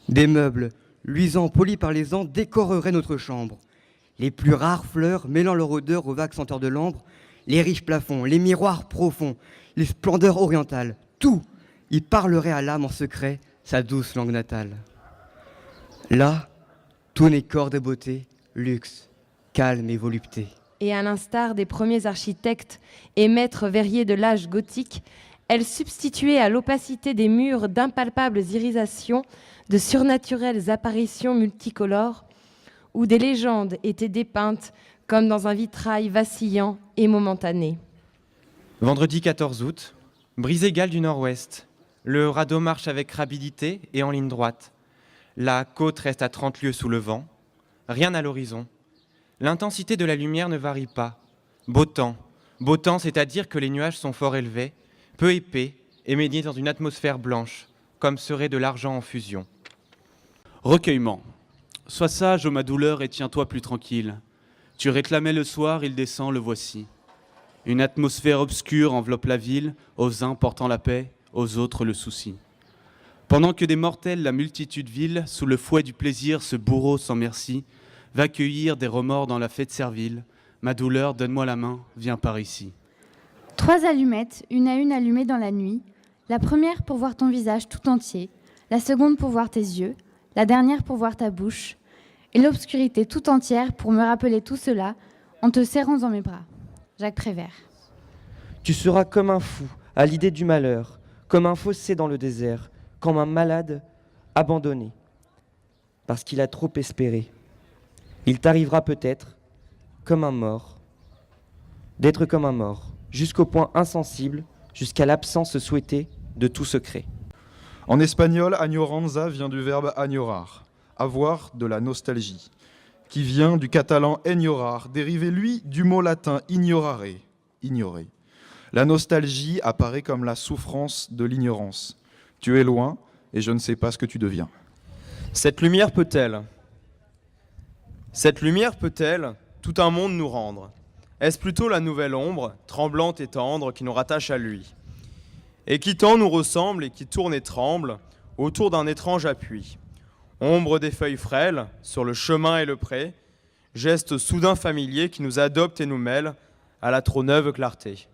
Des meubles, luisants, polis par les ans, décoreraient notre chambre. Les plus rares fleurs mêlant leur odeur aux vagues senteurs de l'ambre, les riches plafonds, les miroirs profonds, les splendeurs orientales, tout y parlerait à l'âme en secret sa douce langue natale. Là, tout n'est qu'or de beauté, luxe, calme et volupté. Et à l'instar des premiers architectes et maîtres verriers de l'âge gothique, elle substituait à l'opacité des murs d'impalpables irisations, de surnaturelles apparitions multicolores, où des légendes étaient dépeintes comme dans un vitrail vacillant et momentané. Vendredi 14 août, brise égale du nord-ouest. Le radeau marche avec rapidité et en ligne droite. La côte reste à 30 lieues sous le vent. Rien à l'horizon. L'intensité de la lumière ne varie pas. Beau temps, c'est-à-dire que les nuages sont fort élevés, peu épais et baignés dans une atmosphère blanche, comme serait de l'argent en fusion. Recueillement. Sois sage, ô ma douleur, et tiens-toi plus tranquille. Tu réclamais le soir, il descend, le voici. Une atmosphère obscure enveloppe la ville, aux uns portant la paix, aux autres le souci. Pendant que des mortels, la multitude vile, sous le fouet du plaisir, ce bourreau sans merci, va cueillir des remords dans la fête servile. Ma douleur, donne-moi la main, viens par ici. 3 allumettes, une à une allumées dans la nuit. La première pour voir ton visage tout entier, la seconde pour voir tes yeux, la dernière pour voir ta bouche, et l'obscurité tout entière pour me rappeler tout cela en te serrant dans mes bras. Jacques Prévert. Tu seras comme un fou à l'idée du malheur, comme un fossé dans le désert, comme un malade abandonné, parce qu'il a trop espéré. Il t'arrivera peut-être, comme un mort, d'être comme un mort, jusqu'au point insensible, jusqu'à l'absence souhaitée de tout secret. En espagnol, añoranza vient du verbe añorar, avoir de la nostalgie, qui vient du catalan enyorar, dérivé lui du mot latin ignorare, ignorer. La nostalgie apparaît comme la souffrance de l'ignorance. Tu es loin et je ne sais pas ce que tu deviens. Cette lumière peut-elle tout un monde nous rendre? Est-ce plutôt la nouvelle ombre, tremblante et tendre, qui nous rattache à lui, et qui tant nous ressemble et qui tourne et tremble autour d'un étrange appui? Ombre des feuilles frêles, sur le chemin et le pré, geste soudain familier qui nous adopte et nous mêle à la trop neuve clarté.